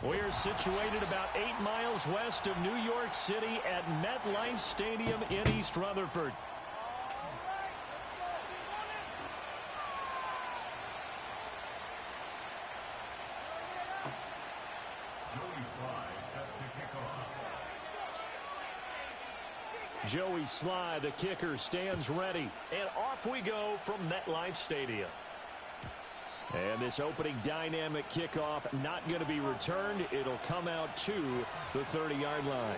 We're situated about 8 miles west of New York City at MetLife Stadium in East Rutherford. Joey Sly, the kicker, stands ready. And off we go from MetLife Stadium. And this opening dynamic kickoff not going to be returned. It'll come out to the 30-yard line.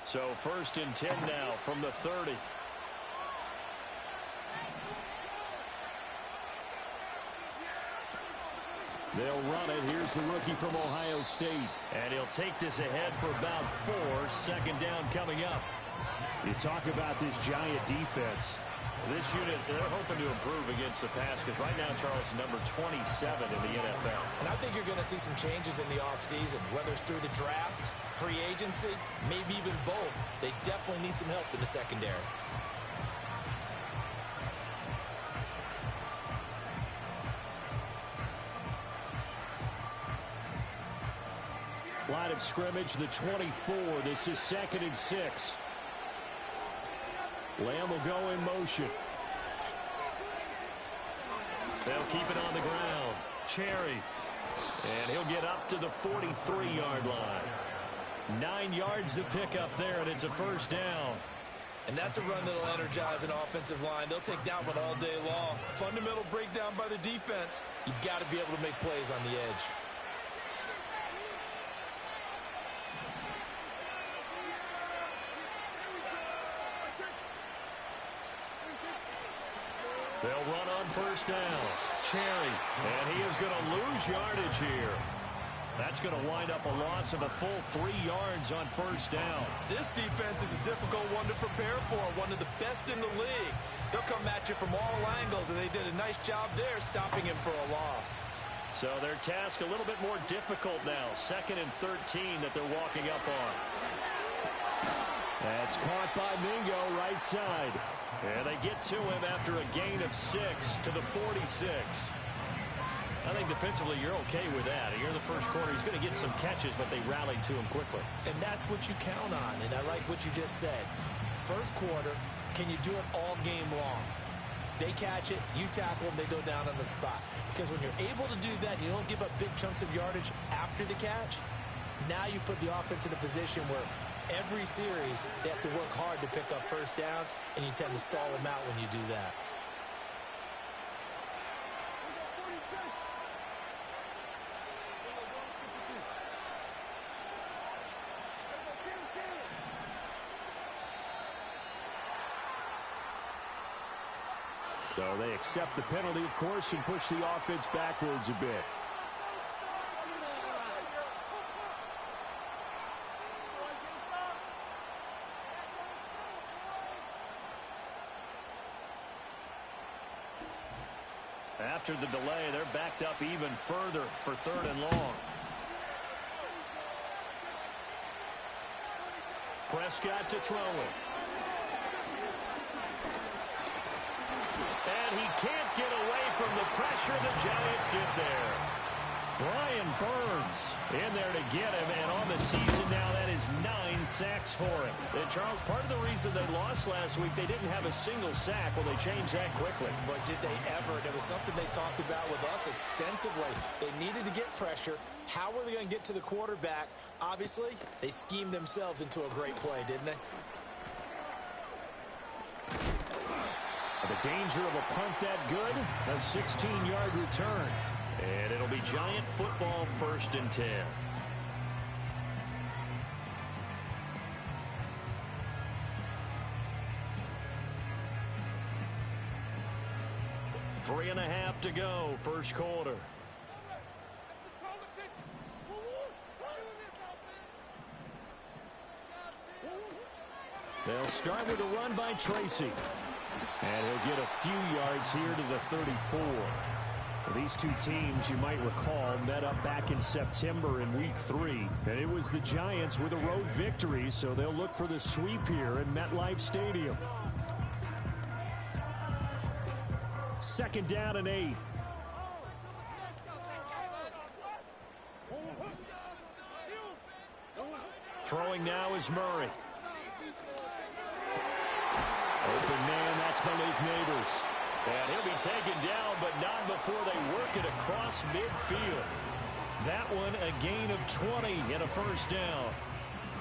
So 1st and 10 now from the 30. They'll run it. Here's the rookie from Ohio State. And he'll take this ahead for about 4. 2nd down coming up. You talk about this giant defense. This unit, they're hoping to improve against the pass because right now, Charles, number 27 in the NFL. And I think you're going to see some changes in the offseason, whether it's through the draft, free agency, maybe even both. They definitely need some help in the secondary. Line of scrimmage, the 24. This is 2nd and 6. Lamb will go in motion. They'll keep it on the ground. Cherry. And he'll get up to the 43-yard line. 9 yards to pick up there, and it's a 1st down. And that's a run that'll energize an offensive line. They'll take that one all day long. Fundamental breakdown by the defense. You've got to be able to make plays on the edge. They'll run on 1st down. Cherry. And he is going to lose yardage here. That's going to wind up a loss of a full 3 yards on 1st down. This defense is a difficult one to prepare for. One of the best in the league. They'll come at you from all angles, and they did a nice job there stopping him for a loss. So their task a little bit more difficult now. 2nd and 13 that they're walking up on. That's caught by Mingo right side. And they get to him after a gain of 6 to the 46. I think defensively you're okay with that. Here in the first quarter, he's going to get some catches, but they rallied to him quickly. And that's what you count on, and I like what you just said. First quarter, can you do it all game long? They catch it, you tackle them, they go down on the spot. Because when you're able to do that, you don't give up big chunks of yardage after the catch, now you put the offense in a position where every series, they have to work hard to pick up 1st downs, and you tend to stall them out when you do that. So they accept the penalty, of course, and push the offense backwards a bit. After the delay, they're backed up even further for 3rd and long. Prescott to throw it. And he can't get away from the pressure. The Giants get there. Brian Burns in there to get him, and on the season now, that is 9 sacks for him. And Charles, part of the reason they lost last week, they didn't have a single sack. Well, they changed that quickly. But did they ever? And it was something they talked about with us extensively. They needed to get pressure. How were they going to get to the quarterback? Obviously, they schemed themselves into a great play, didn't they? The danger of a punt that good, a 16-yard return. And it'll be Giant football, 1st and 10. Three and a half to go, first quarter. They'll start with a run by Tracy. And he'll get a few yards here to the 34. These two teams, you might recall, met up back in September in Week 3. And it was the Giants with a road victory, so they'll look for the sweep here at MetLife Stadium. 2nd down and 8. Throwing now is Murray. Open man, that's Malik Neighbors. And he'll be taken down, but not before they work it across midfield. That one a gain of 20 and a 1st down.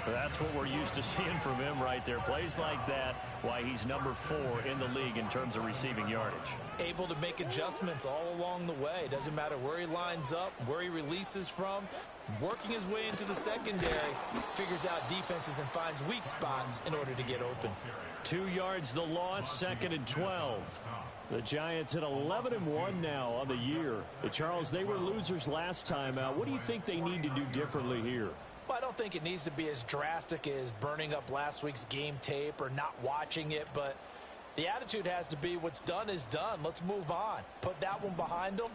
That's what we're used to seeing from him right there. Plays like that, why he's number 4 in the league in terms of receiving yardage. Able to make adjustments all along the way. Doesn't matter where he lines up, where he releases from. Working his way into the secondary, figures out defenses and finds weak spots in order to get open. 2 yards the loss, 2nd and 12. The Giants at 11-1 now on the year. Charles, they were losers last time out. What do you think they need to do differently here? Well, I don't think it needs to be as drastic as burning up last week's game tape or not watching it, but the attitude has to be what's done is done. Let's move on. Put that one behind them,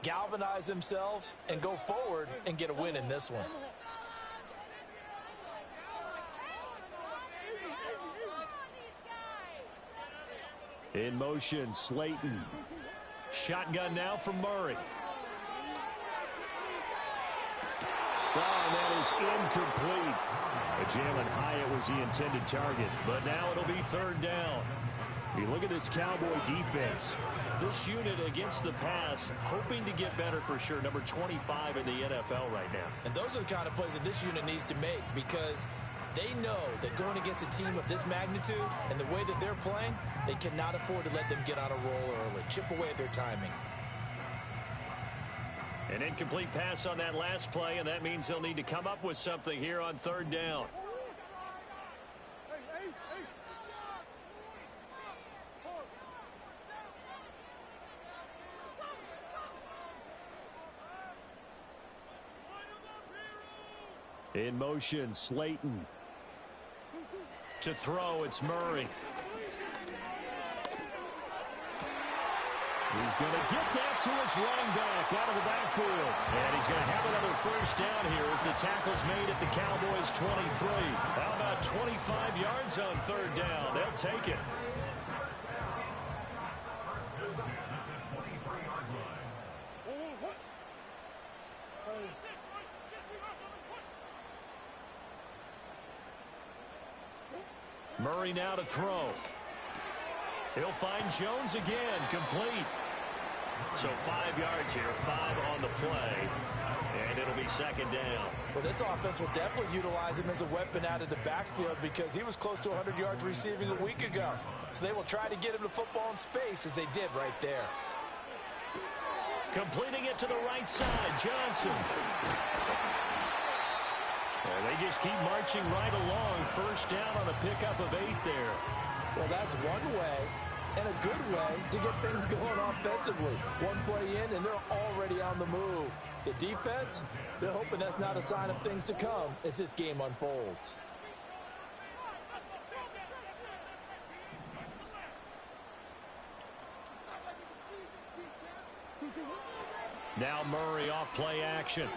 galvanize themselves, and go forward and get a win in this one. In motion, Slayton. Shotgun now from Murray. And that is incomplete. Jalen Hyatt was the intended target, but now it'll be 3rd down. You look at this Cowboy defense. This unit against the pass, hoping to get better for sure. Number 25 in the NFL right now. And those are the kind of plays that this unit needs to make because they know that going against a team of this magnitude and the way that they're playing, they cannot afford to let them get on a roll early. Chip away at their timing. An incomplete pass on that last play, and that means they'll need to come up with something here on 3rd down. In motion, Slayton. To throw, it's Murray. He's going to get that to his running back out of the backfield. And he's going to have another 1st down here as the tackle's made at the Cowboys 23. How about 25 yards on 3rd down? They'll take it. Murray now to throw. He'll find Jones again, complete. So 5 yards here, 5 on the play, and it'll be 2nd down. Well, this offense will definitely utilize him as a weapon out of the backfield because he was close to 100 yards receiving a week ago. So they will try to get him to football in space as they did right there. Completing it to the right side, Johnson. And they just keep marching right along. 1st down on a pickup of 8 there. Well, that's one way and a good way to get things going offensively. One play in, and they're already on the move. The defense, they're hoping that's not a sign of things to come as this game unfolds. Now Murray off play action.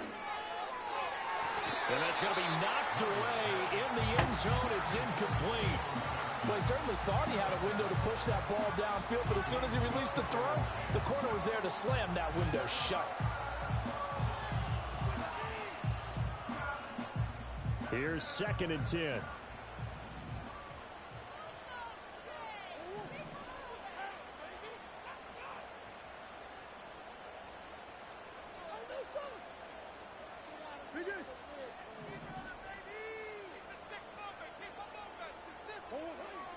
And that's going to be knocked away in the end zone. It's incomplete. Well, he certainly thought he had a window to push that ball downfield, but as soon as he released the throw, the corner was there to slam that window shut. Here's 2nd and 10.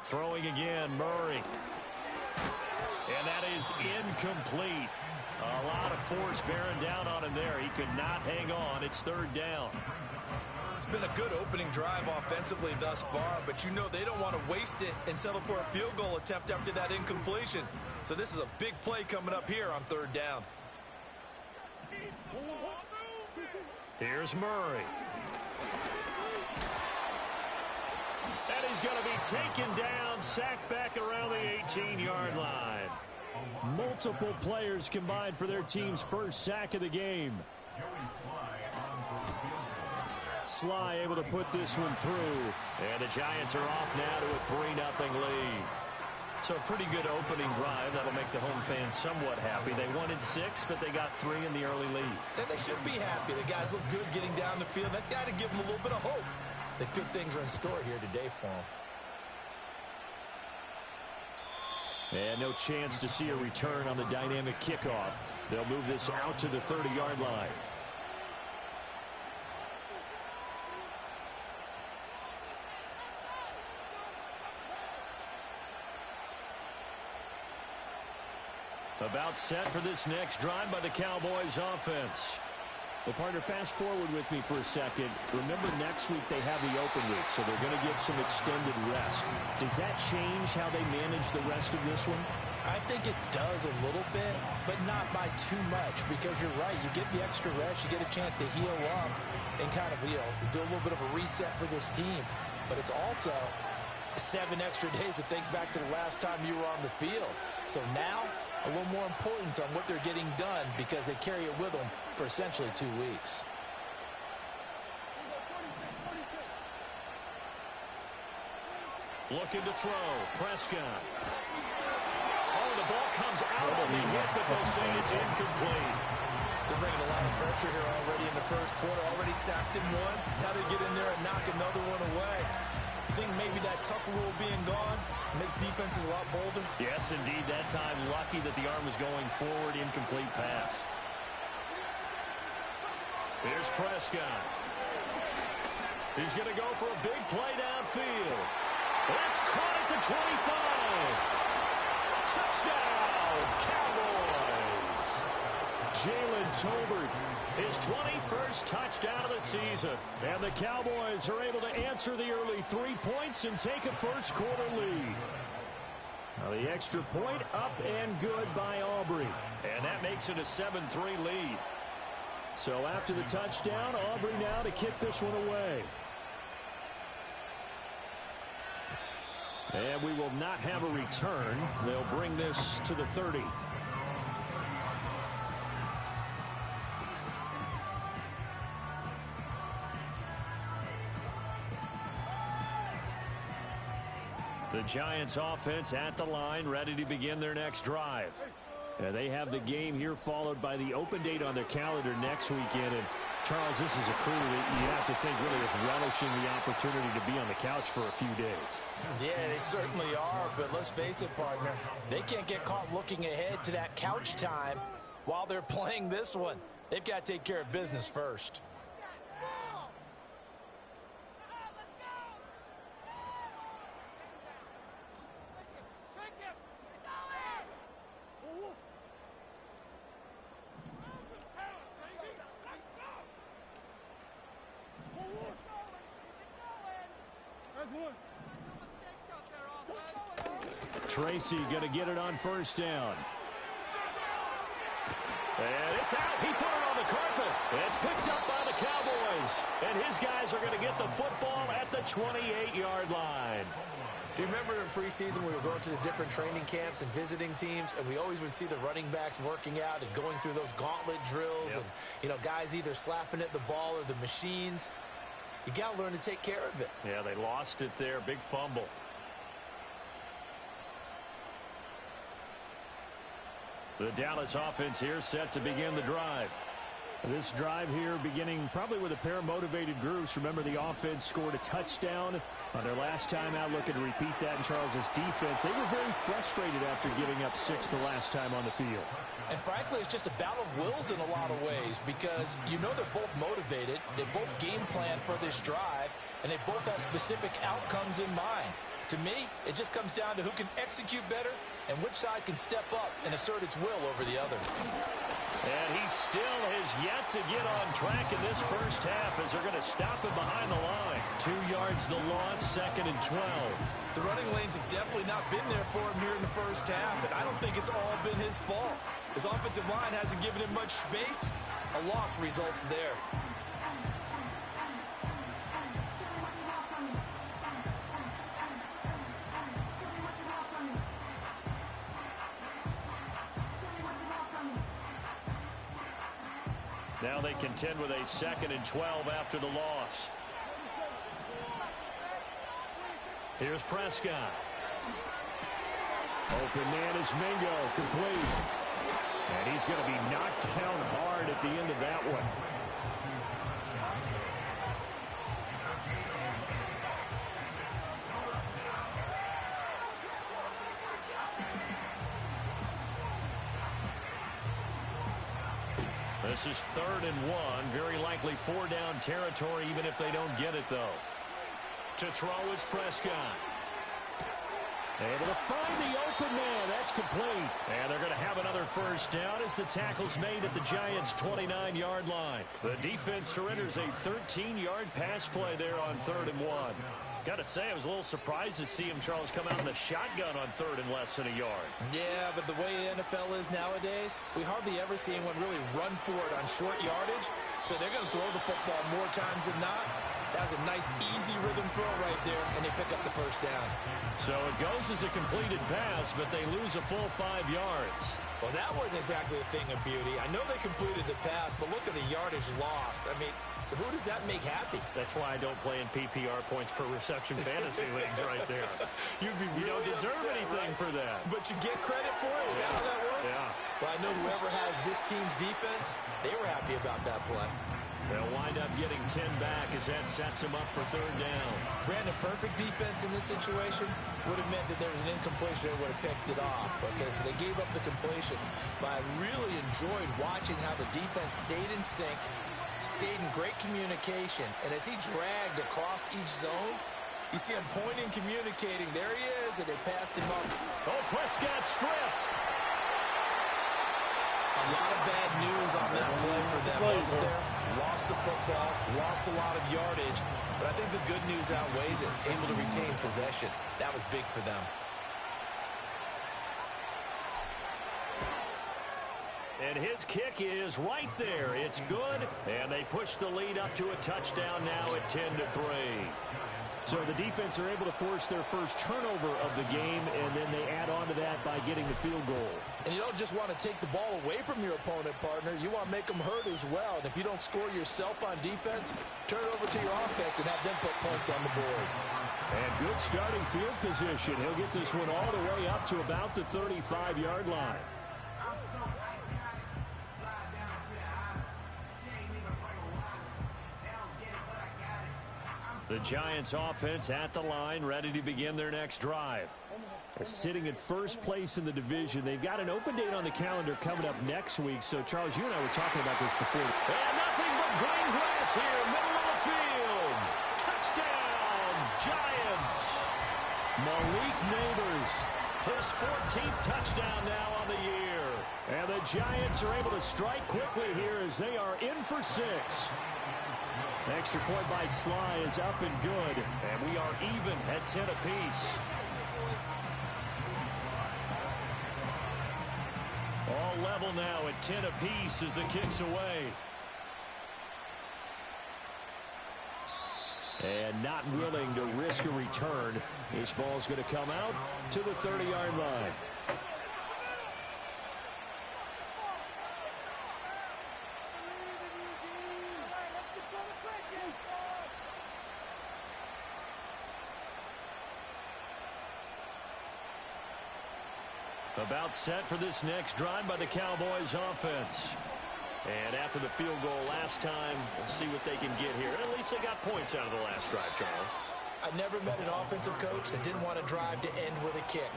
Throwing again, Murray. And that is incomplete. A lot of force bearing down on him there. He could not hang on. It's 3rd down. It's been a good opening drive offensively thus far, but you know they don't want to waste it and settle for a field goal attempt after that incompletion. So this is a big play coming up here on 3rd down. Here's Murray. And he's is going to be taken down, sacked back around the 18-yard line. Multiple players combined for their team's first sack of the game. Sly able to put this one through. And the Giants are off now to a 3-0 lead. So a pretty good opening drive. That'll make the home fans somewhat happy. They wanted 6, but they got 3 in the early lead. And they should be happy. The guys look good getting down the field. That's got to give them a little bit of hope that good things are in store here today for them. And no chance to see a return on the dynamic kickoff. They'll move this out to the 30-yard line. About set for this next drive by the Cowboys offense. Well, partner, fast forward with me for a second. Remember, next week they have the open week, so they're going to get some extended rest. Does that change how they manage the rest of this one? I think it does a little bit, but not by too much, because you're right. You get the extra rest, you get a chance to heal up and kind of, do a little bit of a reset for this team. But it's also 7 extra days to think back to the last time you were on the field. So now, a little more importance on what they're getting done because they carry it with them for essentially 2 weeks. Looking to throw. Prescott. Oh, the ball comes out on the hit, but they'll say it's incomplete. They're bringing a lot of pressure here already in the first quarter. Already sacked him once. Now they get in there and knock another one away. You think maybe that Tucker rule being gone makes defenses a lot bolder? Yes, indeed. That time, lucky that the arm was going forward. Incomplete pass. Here's Prescott. He's going to go for a big play downfield. That's caught at the 25. Touchdown, Cowboys. Jalen Tolbert, his 21st touchdown of the season. And the Cowboys are able to answer the early 3 points and take a first quarter lead. Now the extra point up and good by Aubrey. And that makes it a 7-3 lead. So after the touchdown, Aubrey now to kick this one away. And we will not have a return. They'll bring this to the 30. The Giants offense at the line, ready to begin their next drive. They have the game here followed by the open date on their calendar next weekend. And Charles, this is a crew that you have to think really is relishing the opportunity to be on the couch for a few days. Yeah, they certainly are, but let's face it, partner. They can't get caught looking ahead to that couch time while they're playing this one. They've got to take care of business first. Tracy going to get it on first down. And it's out. He put it on the carpet. It's picked up by the Cowboys. And his guys are going to get the football at the 28-yard line. Do you remember in preseason we were going to the different training camps and visiting teams, and we always would see the running backs working out and going through those gauntlet drills, Yep. and, guys either slapping at the ball or the machines. You got to learn to take care of it. Yeah, they lost it there. Big fumble. The Dallas offense here set to begin the drive. This drive here beginning probably with a pair of motivated groups. Remember, the offense scored a touchdown on their last time out. Looking to repeat that in Charles's defense. They were very frustrated after giving up 6 the last time on the field. And frankly, it's just a battle of wills in a lot of ways because they're both motivated. They both game plan for this drive, and they both have specific outcomes in mind. To me, it just comes down to who can execute better and which side can step up and assert its will over the other. And he still has yet to get on track in this first half as they're going to stop him behind the line. 2 yards the loss, 2nd and 12. The running lanes have definitely not been there for him here in the first half, and I don't think it's all been his fault. His offensive line hasn't given him much space. A loss results there. Now they contend with a 2nd and 12 after the loss. Here's Prescott. Open man is Mingo, complete. And he's going to be knocked down hard at the end of that one. This is 3rd and 1. Very likely 4-down territory, even if they don't get it, though. To throw is Prescott. Able to find the open man. That's complete. And they're going to have another 1st down as the tackle's made at the Giants' 29-yard line. The defense surrenders a 13-yard pass play there on 3rd and 1. Got to say, I was a little surprised to see him, Charles, come out in the shotgun on 3rd and less than a yard. Yeah, but the way the NFL is nowadays, we hardly ever see anyone really run for it on short yardage. So they're going to throw the football more times than not. That was a nice, easy rhythm throw right there, and they pick up the 1st down. So it goes as a completed pass, but they lose a full 5 yards. Well, that wasn't exactly a thing of beauty. I know they completed the pass, but look at the yardage lost. I mean, who does that make happy? That's why I don't play in PPR points per reception fantasy leagues right there. You'd be really you don't deserve upset, anything right? For that. But you get credit for it? Is that how that works? Yeah. Well, I know whoever has this team's defense, they were happy about that play. They'll wind up getting 10 back as that sets them up for 3rd down. Brandon, perfect defense in this situation would have meant that there was an incompletion and would have picked it off. Okay, so they gave up the completion. But I really enjoyed watching how the defense stayed in sync, stayed in great communication, and as he dragged across each zone, you see him pointing, communicating. There he is, and they passed him up. Oh, Prescott stripped. A lot of bad news on that play for them, wasn't there? Lost the football, lost a lot of yardage, but I think the good news outweighs it. Able to retain possession. That was big for them. And his kick is right there. It's good, and they push the lead up to a touchdown now at 10-3. So the defense are able to force their 1st turnover of the game, and then they add on to that by getting the field goal. And you don't just want to take the ball away from your opponent, partner. You want to make them hurt as well. And if you don't score yourself on defense, turn it over to your offense and have them put points on the board. And good starting field position. He'll get this one all the way up to about the 35-yard line. The Giants offense at the line, ready to begin their next drive. Sitting at 1st place in the division. They've got an open date on the calendar coming up next week. So, Charles, you and I were talking about this before. And nothing but green grass here, middle of the field. Touchdown, Giants. Malik Neighbors, his 14th touchdown now on the year. And the Giants are able to strike quickly here as they are in for 6. Extra point by Sly is up and good. And we are even at 10 apiece. All level now at 10 apiece as the kick's away. And not willing to risk a return. This ball's going to come out to the 30-yard line. About set for this next drive by the Cowboys offense. And after the field goal last time, we'll see what they can get here. At least they got points out of the last drive, Charles. I never met an offensive coach that didn't want to drive to end with a kick.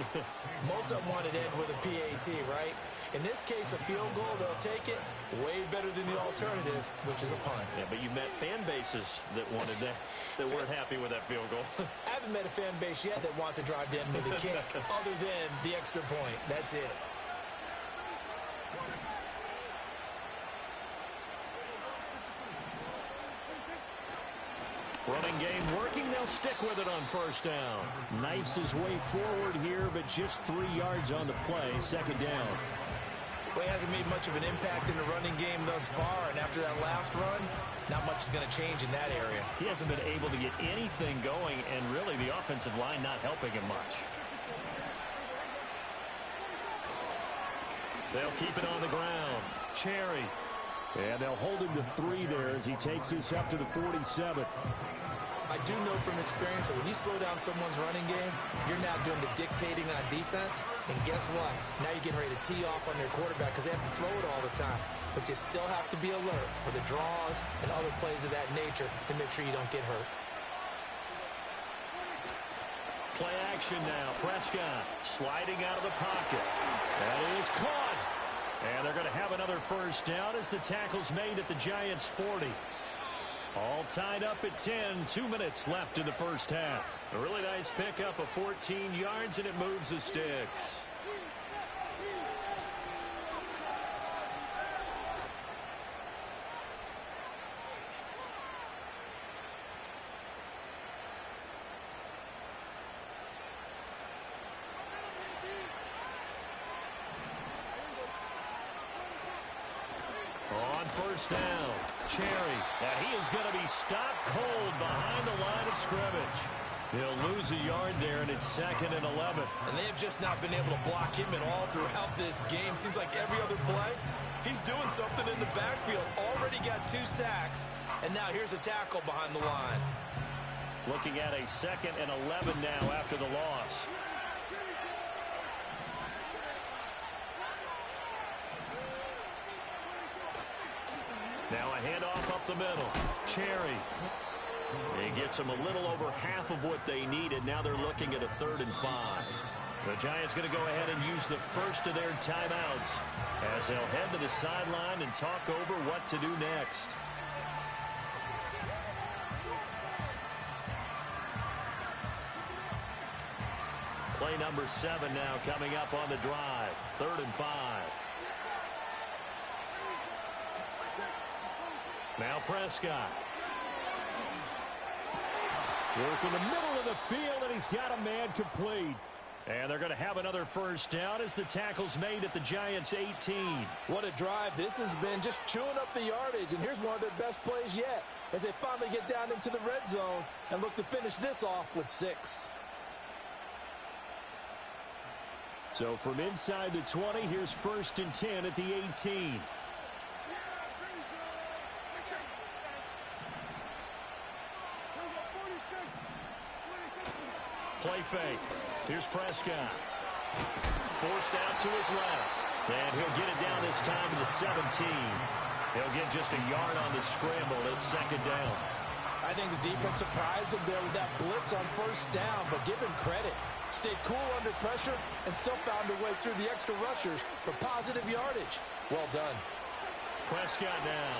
Most of them wanted to end with a PAT, right? In this case, a field goal, they'll take it. Way better than the alternative, which is a punt. Yeah, but you met fan bases that wanted that, that weren't happy with that field goal. I haven't met a fan base yet that wants to drive to end with a kick, other than the extra point. That's it. Running game working. They'll stick with it on 1st down. Knifes his way forward here, but just 3 yards on the play. 2nd down. Well, he hasn't made much of an impact in the running game thus far, and after that last run, not much is going to change in that area. He hasn't been able to get anything going, and really the offensive line not helping him much. They'll keep it on the ground. Cherry And they'll hold him to 3 there as he takes this up to the 47. I do know from experience that when you slow down someone's running game, you're now doing the dictating on defense. And guess what? Now you're getting ready to tee off on their quarterback because they have to throw it all the time. But you still have to be alert for the draws and other plays of that nature to make sure you don't get hurt. Play action now. Prescott sliding out of the pocket. That is caught. And they're going to have another first down as the tackle's made at the Giants' 40. All tied up at 10. 2 minutes left in the first half. A really nice pickup of 14 yards, and it moves the sticks. On first down, Cherry. And he is going to be stopped cold behind the line of scrimmage. He'll lose a yard there, and it's 2nd and 11. And they have just not been able to block him at all throughout this game. Seems like every other play, he's doing something in the backfield. Already got 2 sacks, and now here's a tackle behind the line. Looking at a 2nd and 11 now after the loss. Now a handoff up the middle. Cherry. He gets them a little over half of what they needed. Now they're looking at a 3rd and 5. The Giants going to go ahead and use the first of their timeouts as they'll head to the sideline and talk over what to do next. Play number 7 now coming up on the drive. 3rd and 5. Now Prescott. Work in the middle of the field, and he's got a man complete. And they're going to have another first down as the tackle's made at the Giants' 18. What a drive this has been, just chewing up the yardage. And here's one of their best plays yet as they finally get down into the red zone and look to finish this off with 6. So from inside the 20, here's 1st and 10 at the 18. Play fake. Here's Prescott. Forced out to his left. And he'll get it down this time to the 17. He'll get just a yard on the scramble. It's 2nd down. I think the defense surprised him there with that blitz on 1st down, but give him credit. Stayed cool under pressure and still found a way through the extra rushers for positive yardage. Well done. Prescott now.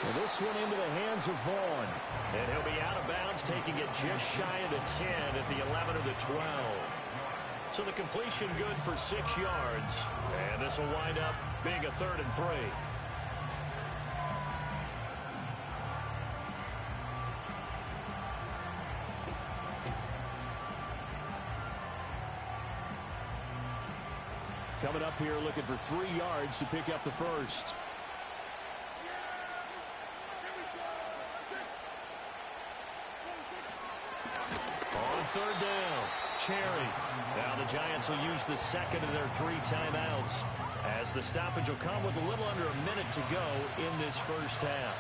And this one into the hands of Vaughn. And he'll be out of bounds, taking it just shy of the 10 at the 11 or the 12. So the completion good for 6 yards. And this will wind up being a 3rd and 3. Coming up here looking for 3 yards to pick up the first. On 3rd down, Cherry. Now the Giants will use the 2nd of their 3 timeouts as the stoppage will come with a little under a minute to go in this first half.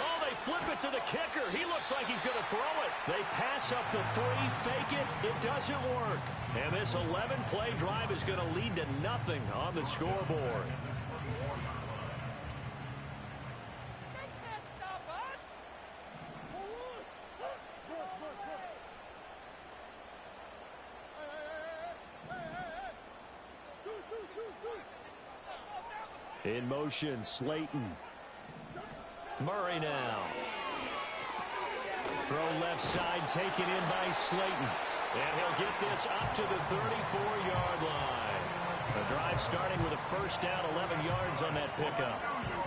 Oh, they flip it to the kicker. He looks like he's going to throw it. They pass up the 3, fake it. It doesn't work. And this 11-play drive is going to lead to nothing on the scoreboard. In motion, Slayton. Murray now. Throw left side, taken in by Slayton. And he'll get this up to the 34-yard line. The drive starting with a first down, 11 yards on that pickup.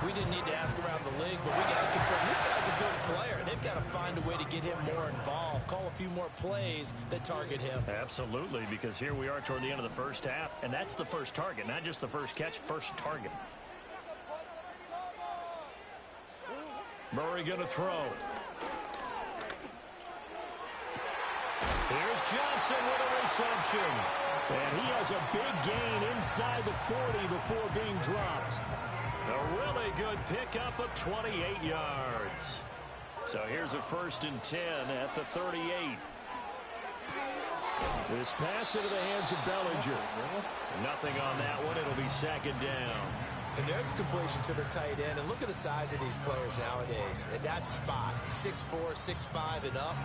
We didn't need to ask around the league, but we got to confirm this guy's a good player. They've got to find a way to get him more involved, call a few more plays that target him. Absolutely, because here we are toward the end of the first half, and that's the first target, not just the first catch, first target. Murray going to throw. Here's Johnson with a reception. And he has a big gain inside the 40 before being dropped. A really good pickup of 28 yards. So here's a 1st and 10 at the 38. This pass into the hands of Bellinger. Nothing on that one. It'll be 2nd down. And there's a completion to the tight end. And look at the size of these players nowadays. At that spot, 6'4", 6'5", and up.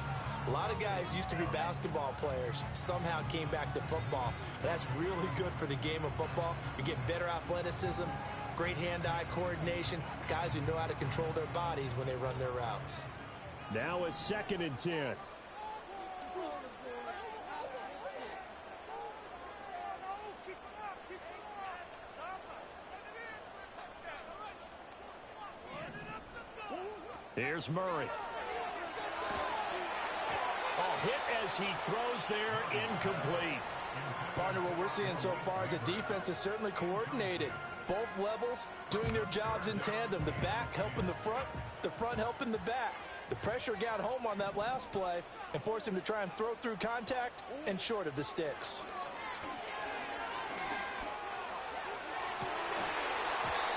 A lot of guys used to be basketball players, somehow came back to football. That's really good for the game of football. You're getting better athleticism, great hand-eye coordination, guys who know how to control their bodies when they run their routes. Now a 2nd and 10. Here's Murray. Hit as he throws there, incomplete. Partner, what we're seeing so far is the defense is certainly coordinated. Both levels doing their jobs in tandem. The back helping the front helping the back. The pressure got home on that last play and forced him to try and throw through contact and short of the sticks.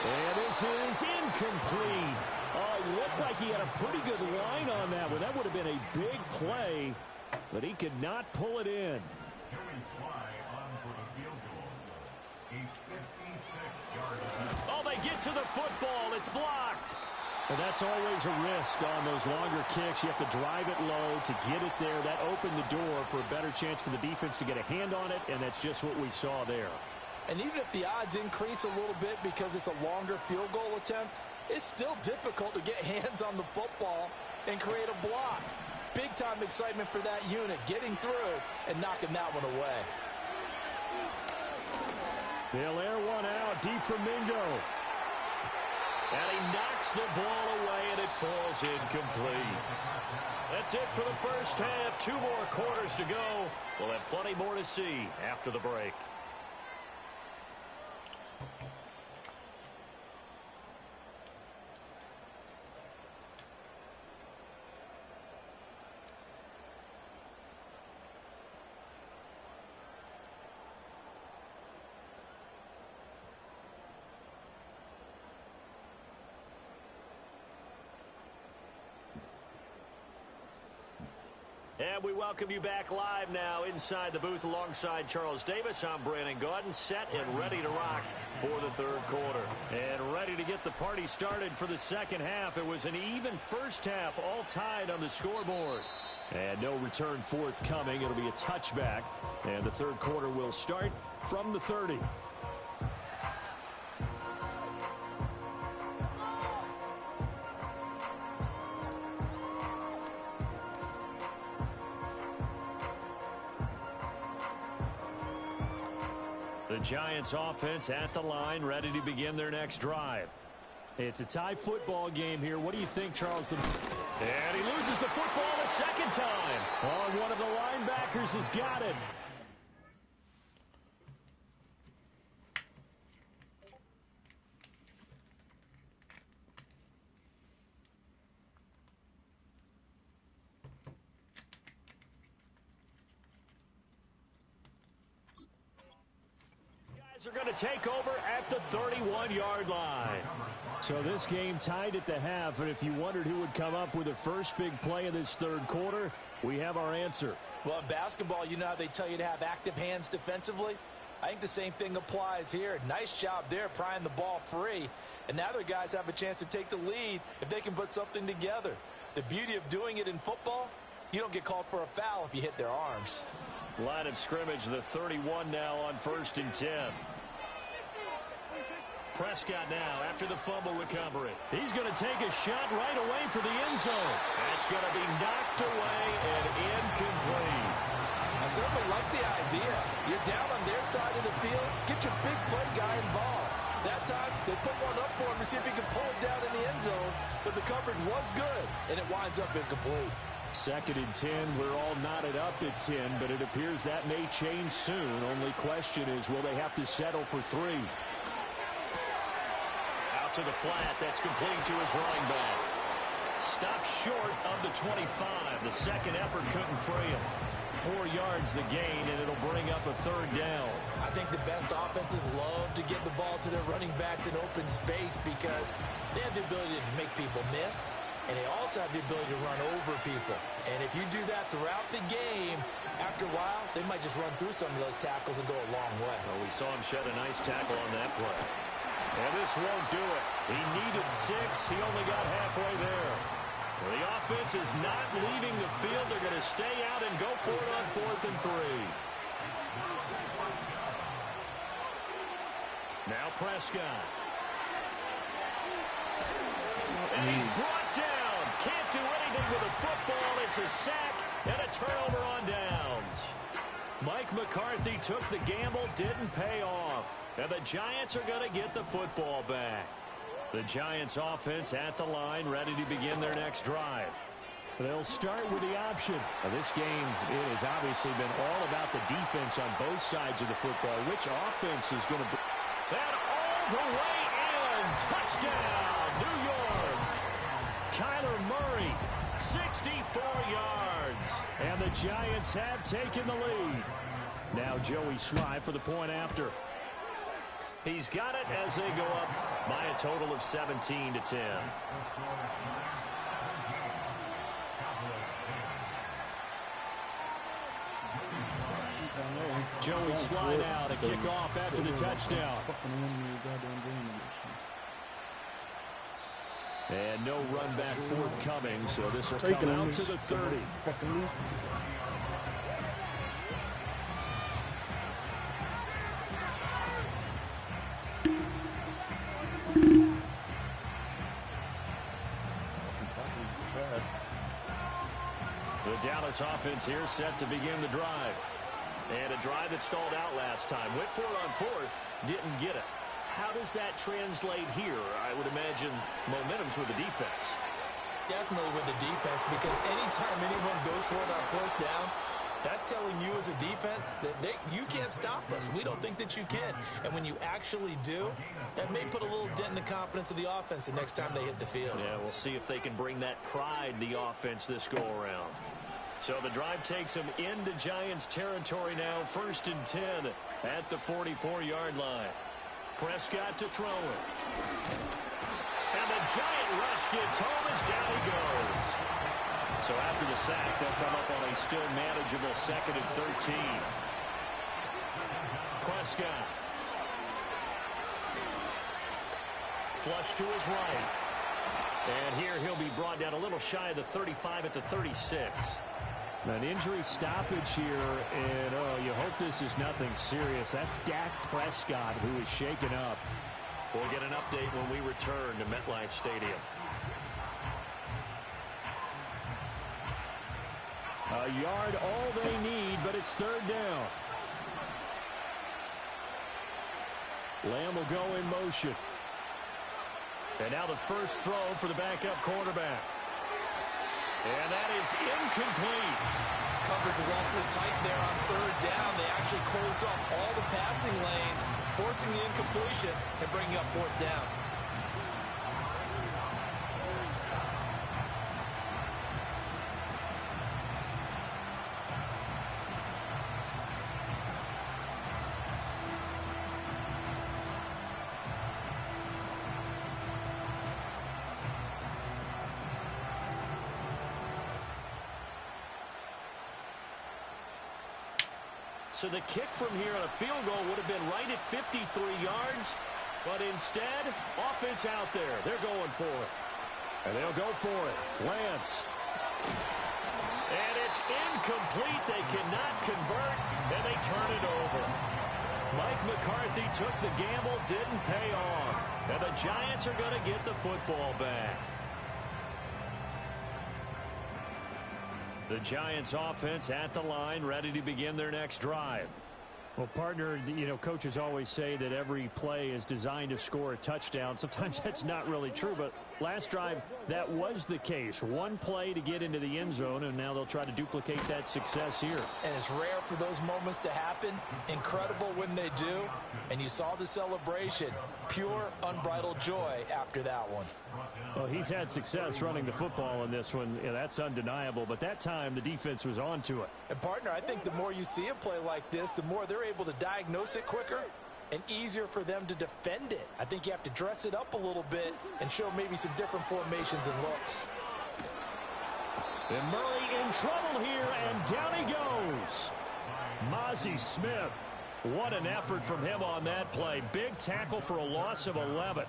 And this is incomplete. Oh, it looked like he had a pretty good line on that one. That would have been a big play, but he could not pull it in. Oh, they get to the football. It's blocked. Well, that's always a risk on those longer kicks. You have to drive it low to get it there. That opened the door for a better chance for the defense to get a hand on it, and that's just what we saw there. And even if the odds increase a little bit because it's a longer field goal attempt, it's still difficult to get hands on the football and create a block. Big-time excitement for that unit, getting through and knocking that one away. They'll air one out deep from Mingo. And he knocks the ball away, and it falls incomplete. That's it for the first half. 2 more quarters to go. We'll have plenty more to see after the break. And we welcome you back live now inside the booth alongside Charles Davis. I'm Brandon Gaudin, set and ready to rock for the 3rd quarter. And ready to get the party started for the 2nd half. It was an even first half, all tied on the scoreboard. And no return forthcoming. It'll be a touchback. And the 3rd quarter will start from the 30. The Giants offense at the line, ready to begin their next drive. It's a tie football game here. What do you think, Charles? And he loses the football a 2nd time. Oh, one of the linebackers has got it. Are going to take over at the 31-yard line. So this game tied at the half, and if you wondered who would come up with the first big play of this 3rd quarter, we have our answer. Well, in basketball, you know how they tell you to have active hands defensively? I think the same thing applies here. Nice job there prying the ball free, and now their guys have a chance to take the lead if they can put something together. The beauty of doing it in football, you don't get called for a foul if you hit their arms. Line of scrimmage, the 31 now on 1st and 10. Prescott now after the fumble recovery. He's going to take a shot right away for the end zone. That's going to be knocked away and incomplete. I certainly like the idea. You're down on their side of the field. Get your big play guy involved. That time, they put one up for him to see if he can pull it down in the end zone, but the coverage was good, and it winds up incomplete. 2nd and 10. We're all knotted up at 10, but it appears that may change soon. Only question is, will they have to settle for 3? To the flat, that's complete to his running back. Stopped short of the 25. The 2nd effort couldn't free him. 4 yards the gain, and it'll bring up a third down. I think the best offenses love to get the ball to their running backs in open space because they have the ability to make people miss, and they also have the ability to run over people. And if you do that throughout the game, after a while, they might just run through some of those tackles and go a long way. Well, we saw him shed a nice tackle on that play. And this won't do it. He needed 6. He only got halfway there. Well, the offense is not leaving the field. They're going to stay out and go for it on 4th and 3. Now Prescott. And he's brought down. Can't do anything with a football. It's a sack and a turnover on downs. Mike McCarthy took the gamble, didn't pay off. And the Giants are going to get the football back. The Giants offense at the line, ready to begin their next drive. They'll start with the option. Now, this game has obviously been all about the defense on both sides of the football. Which offense is going to be... And all the way in. Touchdown, New York. Kyler Murray, 64 yards. And the Giants have taken the lead. Now Joey Sly for the point after. He's got it as they go up by a total of 17-10. Joey Sly now to kick off after the touchdown. And no run back forthcoming, so this will come out to the 30. The Dallas offense here set to begin the drive. And a drive that stalled out last time. Went for it on 4th, didn't get it. How does that translate here? I would imagine momentum's with the defense. Definitely with the defense, because anytime anyone goes for it on 4th down, that's telling you as a defense that you can't stop us. We don't think that you can. And when you actually do, that may put a little dent in the confidence of the offense the next time they hit the field. Yeah, we'll see if they can bring that pride to the offense this go-around. So the drive takes them into Giants territory now, 1st and 10 at the 44-yard line. Prescott to throw it. And the Giant rush gets home as down he goes. So after the sack, they'll come up on a still manageable 2nd and 13. Prescott. Flush to his right. And here he'll be brought down a little shy of the 35 at the 36. An injury stoppage here, and you hope this is nothing serious. That's Dak Prescott, who is shaken up. We'll get an update when we return to MetLife Stadium. A yard all they need, but it's 3rd down. Lamb will go in motion. And now the first throw for the backup quarterback. And that is incomplete. Coverage is awfully tight there on 3rd down. They actually closed off all the passing lanes, forcing the incompletion and bringing up 4th down. So the kick from here on a field goal would have been right at 53 yards. But instead, offense out there. They're going for it. And they'll go for it. Lance. And it's incomplete. They cannot convert, and they turn it over. Mike McCarthy took the gamble, didn't pay off. And the Giants are going to get the football back. The Giants offense at the line, ready to begin their next drive. Well, partner, coaches always say that every play is designed to score a touchdown. Sometimes that's not really true, but last drive, that was the case. One play to get into the end zone, and now they'll try to duplicate that success here. And it's rare for those moments to happen. Incredible when they do. And you saw the celebration. Pure, unbridled joy after that one. Well, he's had success running the football in this one. Yeah, that's undeniable. But that time, the defense was on to it. And, partner, I think the more you see a play like this, the more they're able to diagnose it quicker and easier for them to defend it. I think you have to dress it up a little bit and show maybe some different formations and looks. And Murray in trouble here, and down he goes. Mozzie Smith. What an effort from him on that play. Big tackle for a loss of 11.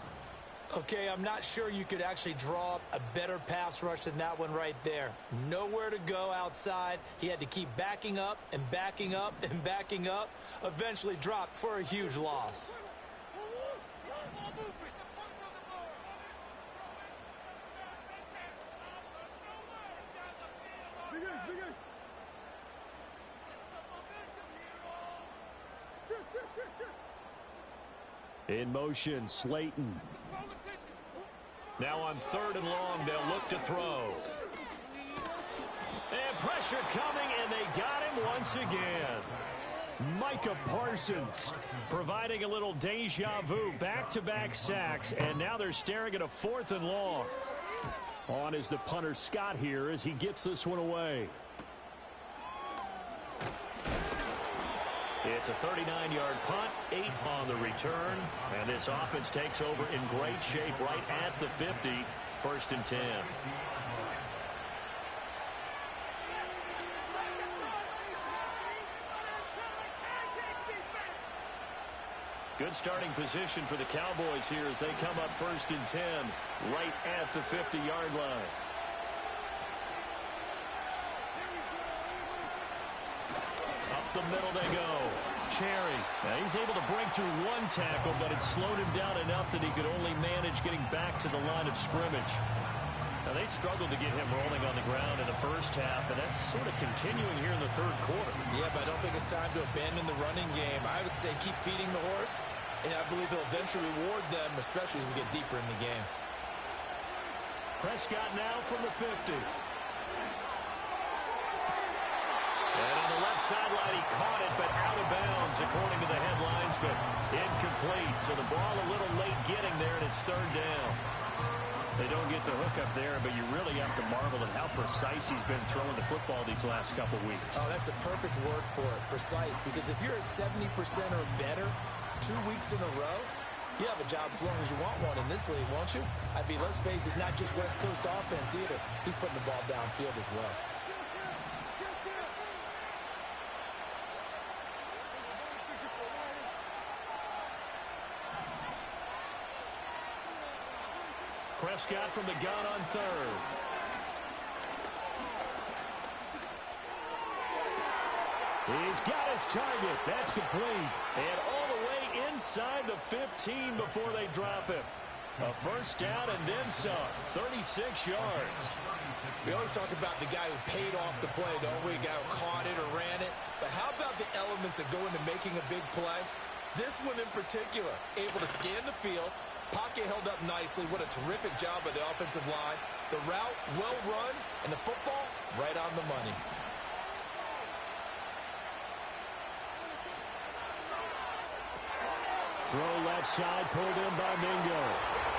Okay, I'm not sure you could actually draw up a better pass rush than that one right there. Nowhere to go outside. He had to keep backing up and backing up and backing up. Eventually dropped for a huge loss. In motion, Slayton. Now on 3rd and long, they'll look to throw. And pressure coming, and they got him once again. Micah Parsons providing a little deja vu. Back-to-back sacks, and now they're staring at a 4th and long. On is the punter Scott here as he gets this one away. It's a 39-yard punt, 8 on the return, and this offense takes over in great shape right at the 50, 1st and 10. Good starting position for the Cowboys here as they come up 1st and 10, right at the 50-yard line. The middle they go. Cherry. Now he's able to break through one tackle, but it slowed him down enough that he could only manage getting back to the line of scrimmage. Now they struggled to get him rolling on the ground in the first half, and that's sort of continuing here in the 3rd quarter. Yeah, but I don't think it's time to abandon the running game. I would say keep feeding the horse, and I believe he'll eventually reward them, especially as we get deeper in the game. Prescott now from the 50. And on the left sideline, he caught it, but out of bounds, according to the headlines, but incomplete. So the ball a little late getting there, and it's 3rd down. They don't get the hook up there, but you really have to marvel at how precise he's been throwing the football these last couple weeks. Oh, that's the perfect word for it, precise. Because if you're at 70% or better 2 weeks in a row, you have a job as long as you want one in this league, won't you? I mean, let's face it, it's not just West Coast offense either. He's putting the ball downfield as well. Prescott from the gun on 3rd. He's got his target. That's complete. And all the way inside the 15 before they drop him. A 1st down and then some. 36 yards. We always talk about the guy who paid off the play, don't we? The guy who caught it or ran it. But how about the elements that go into making a big play? This one in particular, able to scan the field. Pocket held up nicely. What a terrific job by the offensive line. The route, well run, and the football, right on the money. Throw left side, pulled in by Mingo.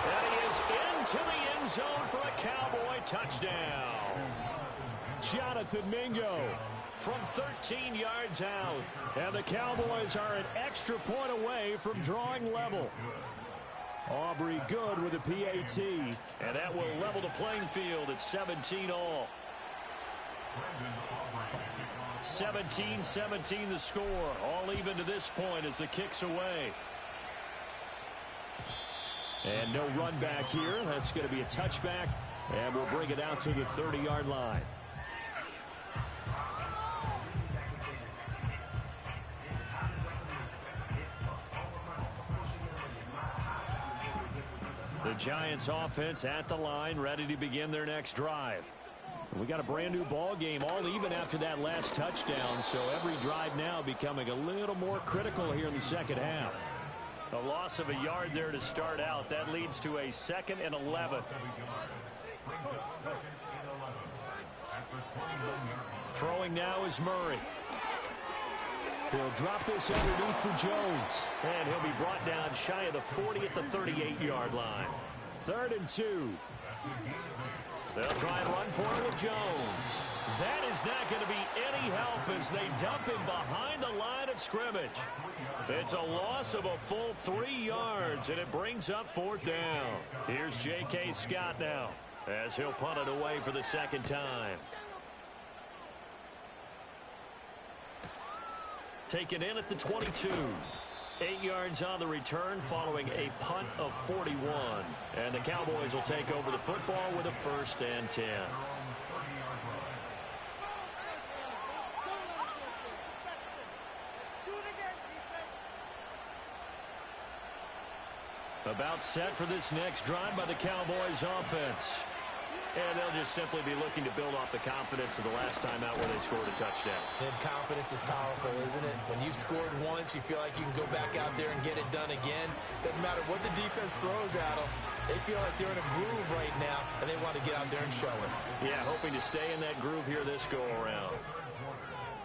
And he is into the end zone for a Cowboy touchdown. Jonathan Mingo from 13 yards out. And the Cowboys are an extra point away from drawing level. Aubrey good with a PAT. And that will level the playing field at 17 all. 17-17 the score. All even to this point as the kick's away. And no run back here. That's going to be a touchback. And we'll bring it out to the 30-yard line. The Giants offense at the line, ready to begin their next drive. We got a brand new ball game, all even after that last touchdown. So every drive now becoming a little more critical here in the second half. A loss of a yard there to start out. That leads to a 2nd and 11. Throwing now is Murray. He'll drop this underneath for Jones. And he'll be brought down shy of the 40 at the 38-yard line. 3rd and 2. They'll try and run for it with Jones. That is not going to be any help as they dump him behind the line of scrimmage. It's a loss of a full 3 yards, and it brings up 4th down. Here's J.K. Scott now as he'll punt it away for the 2nd time. Taken in at the 22. 8 yards on the return following a punt of 41. And the Cowboys will take over the football with a 1st and 10. About set for this next drive by the Cowboys offense. And they'll just simply be looking to build off the confidence of the last time out where they scored a touchdown. And confidence is powerful, isn't it? When you've scored once, you feel like you can go back out there and get it done again. Doesn't matter what the defense throws at them. They feel like they're in a groove right now, and they want to get out there and show it. Yeah, hoping to stay in that groove here this go-around.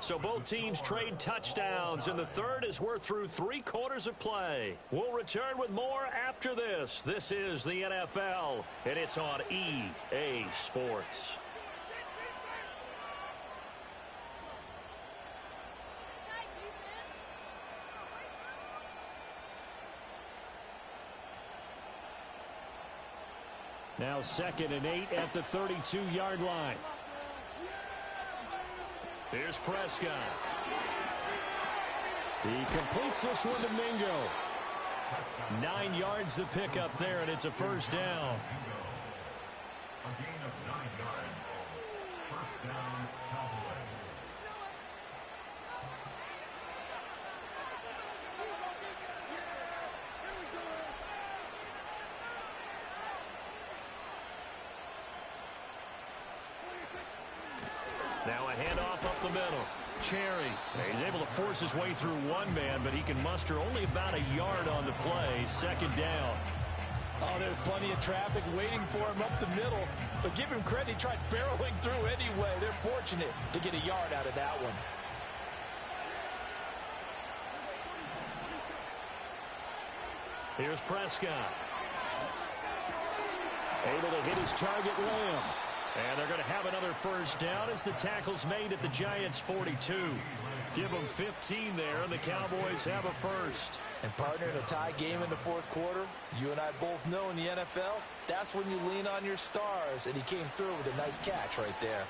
So both teams trade touchdowns, and the third as we're through 3 quarters of play. We'll return with more after this. This is the NFL, and it's on EA Sports. Now 2nd and 8 at the 32-yard line. Here's Prescott. He completes this one to Mingo. 9 yards to pick up there, and it's a 1st down. A gain of 9 yards. 1st down, Cowboys. Now a handoff up the middle. Cherry. He's able to force his way through one man, but he can muster only about a yard on the play. 2nd down. Oh, there's plenty of traffic waiting for him up the middle. But give him credit, he tried barreling through anyway. They're fortunate to get a yard out of that one. Here's Prescott. Able to hit his target, Lamb. And they're going to have another 1st down as the tackle's made at the Giants' 42. Give them 15 there, and the Cowboys have a 1st. And partner, in a tie game in the 4th quarter, you and I both know in the NFL, that's when you lean on your stars, and he came through with a nice catch right there.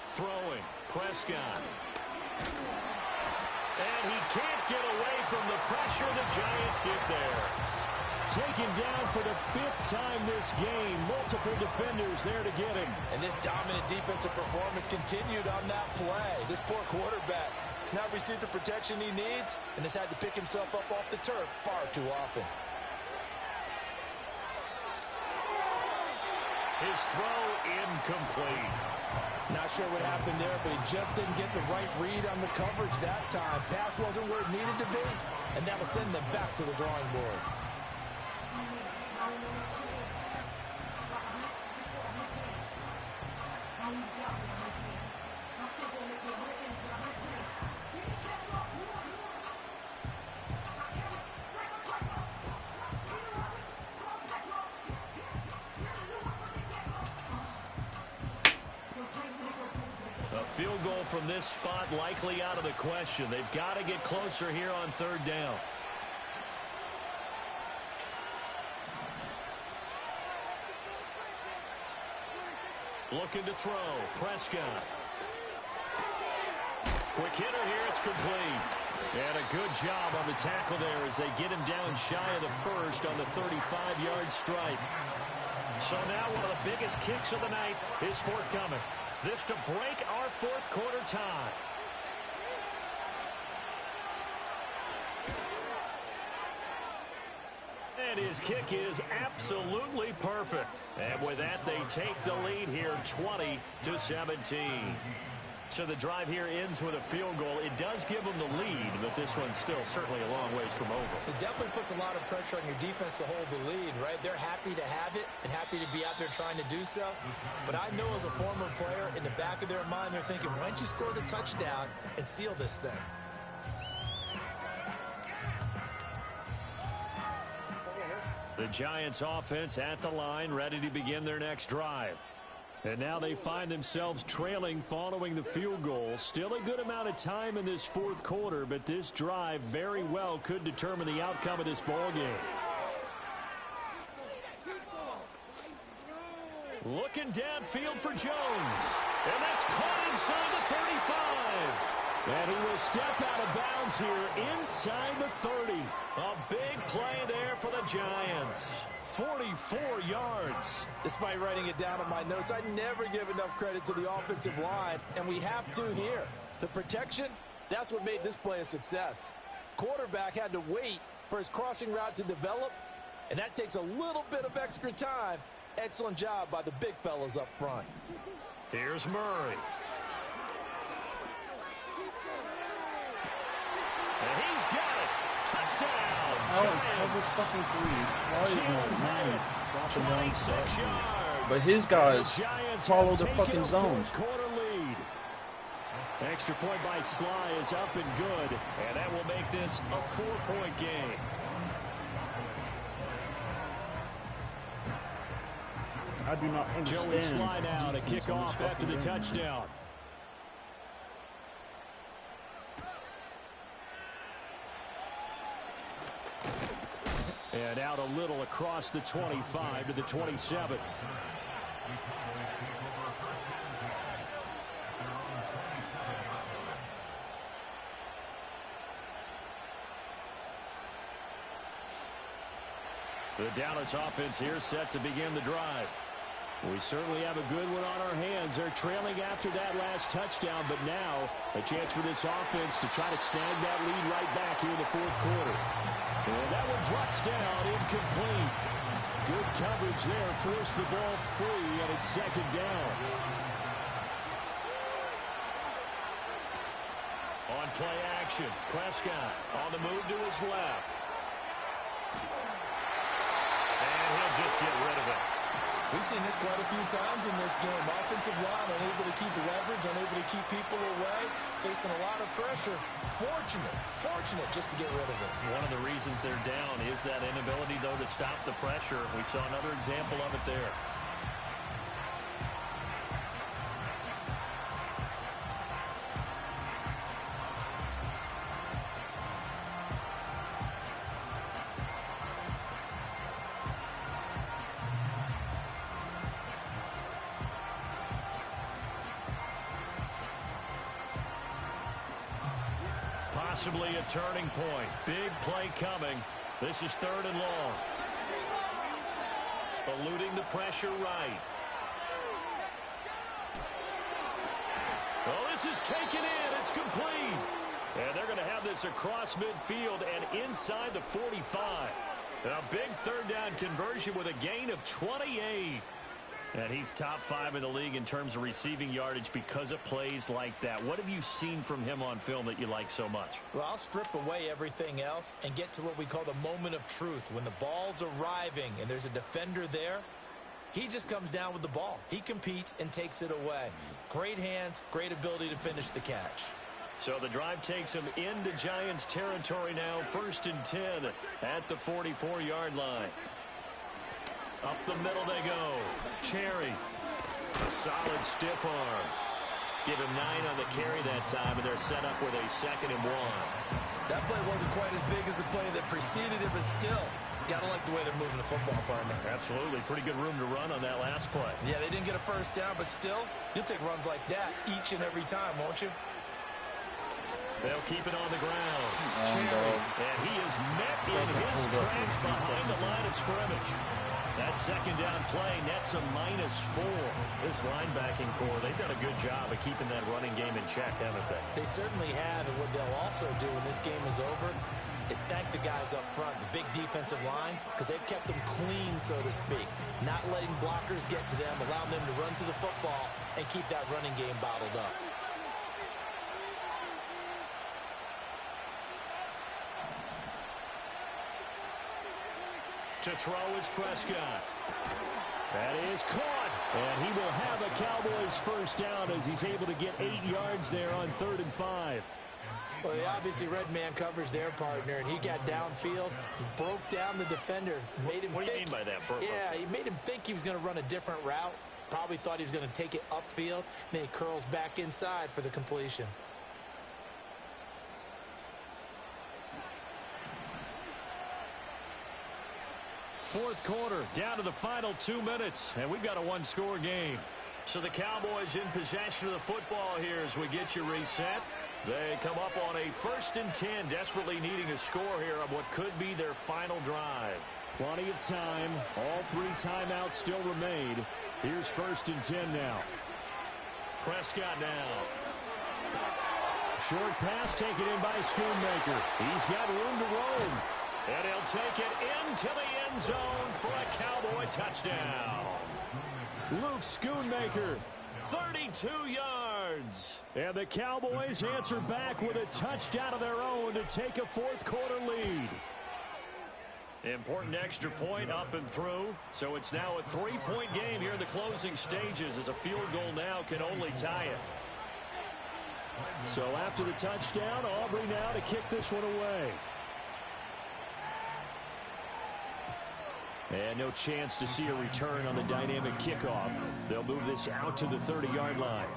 Throwing, Prescott. And he can't get away from the pressure. The Giants get there. Taken down for the 5th time this game. Multiple defenders there to get him. And this dominant defensive performance continued on that play. This poor quarterback has not received the protection he needs and has had to pick himself up off the turf far too often. His throw incomplete. Not sure what happened there, but he just didn't get the right read on the coverage that time. Pass wasn't where it needed to be, and that'll send them back to the drawing board. Field goal from this spot likely out of the question. They've got to get closer here on 3rd down. Looking to throw. Prescott. Quick hitter here. It's complete. And a good job on the tackle there as they get him down shy of the 1st on the 35-yard stripe. So now one of the biggest kicks of the night is forthcoming. This to break our 4th quarter tie. And his kick is absolutely perfect. And with that, they take the lead here 20-17. So the drive here ends with a field goal. It does give them the lead, but this one's still certainly a long ways from over. It definitely puts a lot of pressure on your defense to hold the lead, right? They're happy to have it and happy to be out there trying to do so. But I know as a former player, in the back of their mind, they're thinking, why don't you score the touchdown and seal this thing? The Giants offense at the line, ready to begin their next drive. And now they find themselves trailing following the field goal. Still a good amount of time in this fourth quarter, but this drive very well could determine the outcome of this ball game. Looking downfield for Jones. And that's caught inside the 35. And he will step out of bounds here inside the 30. A big play there for the Giants. 44 yards. Despite writing it down on my notes, I never give enough credit to the offensive line, and we have to here. The protection, that's what made this play a success. Quarterback had to wait for his crossing route to develop, and that takes a little bit of extra time. Excellent job by the big fellas up front. Here's Murray. And he's got it. Touchdown. Cover fucking three. Why is 26 yards. But his guys follow the fucking zone. Quarter lead. Extra point by Sly is up and good. And that will make this a 4-point game. I do not understand. Joey Sly now to kick off after the touchdown. And out a little across the 25 to the 27. The Dallas offense here set to begin the drive. We certainly have a good one on our hands. They're trailing after that last touchdown, but now a chance for this offense to try to snag that lead right back here in the fourth quarter. And that one drops down, incomplete. Good coverage there, forced the ball free, and it's second down. On play action, Prescott on the move to his left. And he'll just get rid of it. We've seen this quite a few times in this game. Offensive line unable to keep leverage, unable to keep people away, facing a lot of pressure. Fortunate just to get rid of it. One of the reasons they're down is that inability, though, to stop the pressure. We saw another example of it there. Possibly a turning point. Big play coming. This is third and long. Eluding the pressure right. Oh, this is taken in. It's complete. And they're going to have this across midfield and inside the 45. A big third down conversion with a gain of 28. And he's top 5 in the league in terms of receiving yardage because of plays like that. What have you seen from him on film that you like so much? Well, I'll strip away everything else and get to what we call the moment of truth. When the ball's arriving and there's a defender there, he just comes down with the ball. He competes and takes it away. Great hands, great ability to finish the catch. So the drive takes him into Giants territory now. 1st and 10 at the 44-yard line. Up the middle they go. Cherry. A solid stiff arm. Give him 9 on the carry that time, and they're set up with a 2nd and 1. That play wasn't quite as big as the play that preceded it, but still, gotta like the way they're moving the football, partner. Absolutely. Pretty good room to run on that last play. Yeah, they didn't get a first down, but still, you'll take runs like that each and every time, won't you? They'll keep it on the ground. Cherry. And he is met in his tracks behind the line of scrimmage. That 2nd down play nets a -4. This linebacking core, they've done a good job of keeping that running game in check, haven't they? They certainly have, and what they'll also do when this game is over, is thank the guys up front, the big defensive line, because they've kept them clean, so to speak. Not letting blockers get to them, allowing them to run to the football and keep that running game bottled up. To throw is Prescott. That is caught. And he will have a Cowboys first down as he's able to get 8 yards there on 3rd and 5. Well, he obviously read man coverage their partner, and he got downfield, broke down the defender, made him What do you mean by that, Burpo? Yeah, he made him think he was going to run a different route. Probably thought he was going to take it upfield. Then he curls back inside for the completion. Fourth quarter, down to the final 2 minutes, and we've got a one-score game. So the Cowboys in possession of the football here as we get you reset. They come up on a 1st and 10, desperately needing a score here on what could be their final drive. Plenty of time. All 3 timeouts still remain. Here's 1st and 10 now. Prescott now. Short pass taken in by Schoonmaker. He's got room to roam. And he'll take it into the end zone for a Cowboy touchdown. Luke Schoonmaker, 32 yards. And the Cowboys answer back with a touchdown of their own to take a fourth-quarter lead. Important extra point up and through. So it's now a 3-point game here in the closing stages as a field goal now can only tie it. So after the touchdown, Aubrey now to kick this one away. And no chance to see a return on the dynamic kickoff. They'll move this out to the 30-yard line.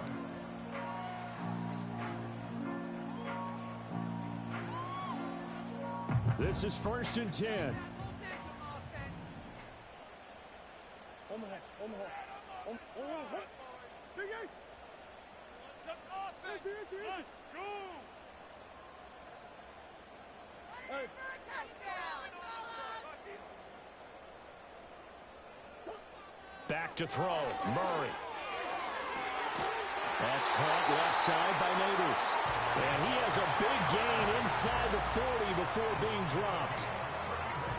This is 1st and 10. Back to throw. Murray. That's caught left side by Neighbors. And he has a big gain inside the 40 before being dropped.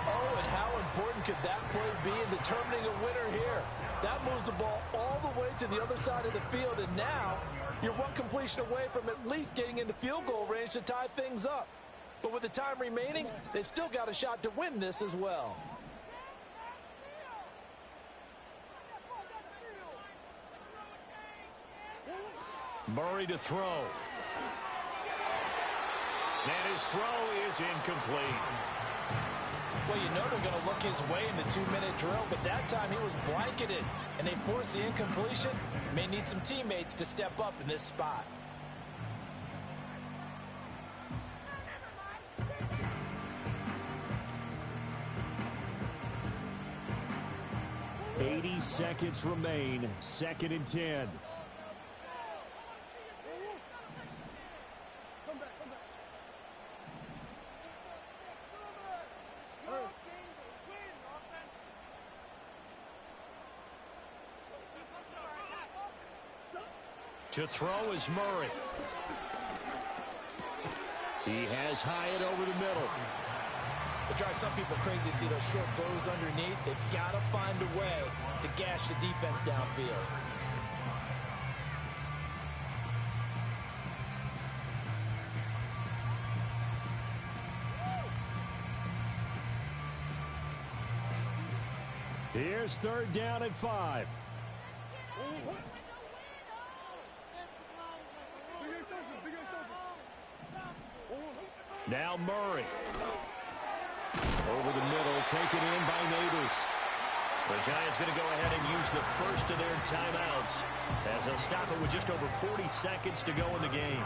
Oh, and how important could that play be in determining a winner here? That moves the ball all the way to the other side of the field, and now you're one completion away from at least getting into field goal range to tie things up. But with the time remaining, they've still got a shot to win this as well. Murray to throw. And his throw is incomplete. Well, you know they're going to look his way in the 2-minute drill, but that time he was blanketed, and they forced the incompletion. May need some teammates to step up in this spot. .80 seconds remain. 2nd and 10. To throw is Murray. He has Hyatt over the middle. It drives some people crazy to see those short throws underneath. They've got to find a way to gash the defense downfield. Here's 3rd down and 5. Now Murray. Over the middle, taken in by Neighbors. The Giants going to go ahead and use the first of their timeouts as they'll stop it with just over 40 seconds to go in the game.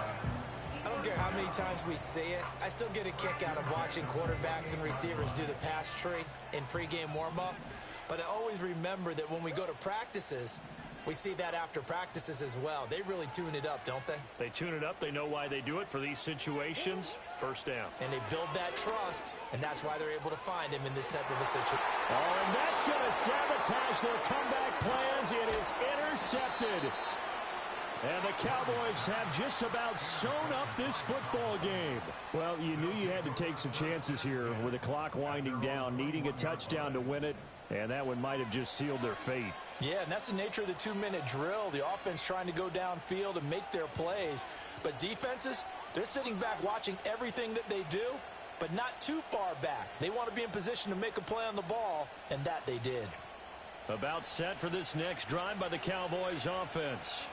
I don't care how many times we say it, I still get a kick out of watching quarterbacks and receivers do the pass tree in pregame warm-up. But I always remember that when we go to practices, we see that after practices as well. They really tune it up, don't they? They tune it up. They know why they do it for these situations. First down. And they build that trust, and that's why they're able to find him in this type of a situation. Oh, and that's going to sabotage their comeback plans. It is intercepted. And the Cowboys have just about sewn up this football game. Well, you knew you had to take some chances here with the clock winding down, needing a touchdown to win it, and that one might have just sealed their fate. Yeah, and that's the nature of the 2-minute drill. The offense trying to go downfield and make their plays. But defenses, they're sitting back watching everything that they do, but not too far back. They want to be in position to make a play on the ball, and that they did. About set for this next drive by the Cowboys offense.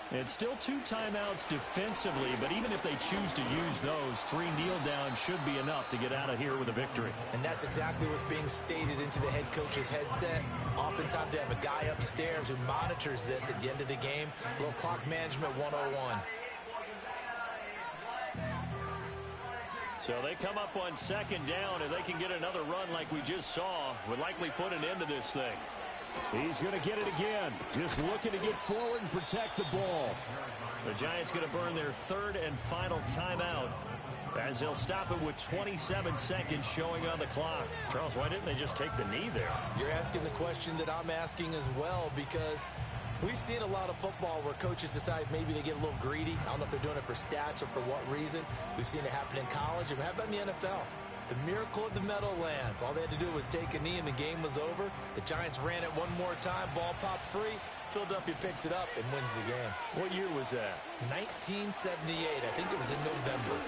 It's still 2 timeouts defensively, but even if they choose to use those, 3 kneel downs should be enough to get out of here with a victory. And that's exactly what's being stated into the head coach's headset. Oftentimes they have a guy upstairs who monitors this at the end of the game. A little clock management 101. So they come up on 2nd down, and they can get another run like we just saw. Would likely put an end to this thing. He's going to get it again. Just looking to get forward and protect the ball. The Giants going to burn their 3rd and final timeout as they'll stop it with 27 seconds showing on the clock. Charles, why didn't they just take the knee there? You're asking the question that I'm asking as well, because we've seen a lot of football where coaches decide maybe they get a little greedy. I don't know if they're doing it for stats or for what reason. We've seen it happen in college, and how about in the NFL? The miracle of the Meadowlands. All they had to do was take a knee and the game was over. The Giants ran it one more time. Ball popped free. Philadelphia picks it up and wins the game. What year was that? 1978. I think it was in November.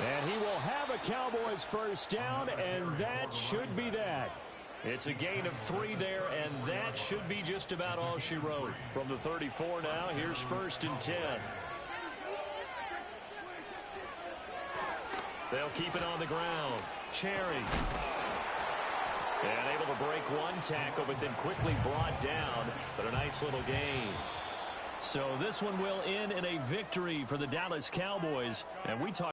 And he will have a Cowboys first down, and that should be that. It's a gain of 3 there, and that should be just about all she wrote. From the 34 now, here's 1st and 10. They'll keep it on the ground. Cherry. And able to break 1 tackle, but then quickly brought down. But a nice little gain. So this one will end in a victory for the Dallas Cowboys. And we talked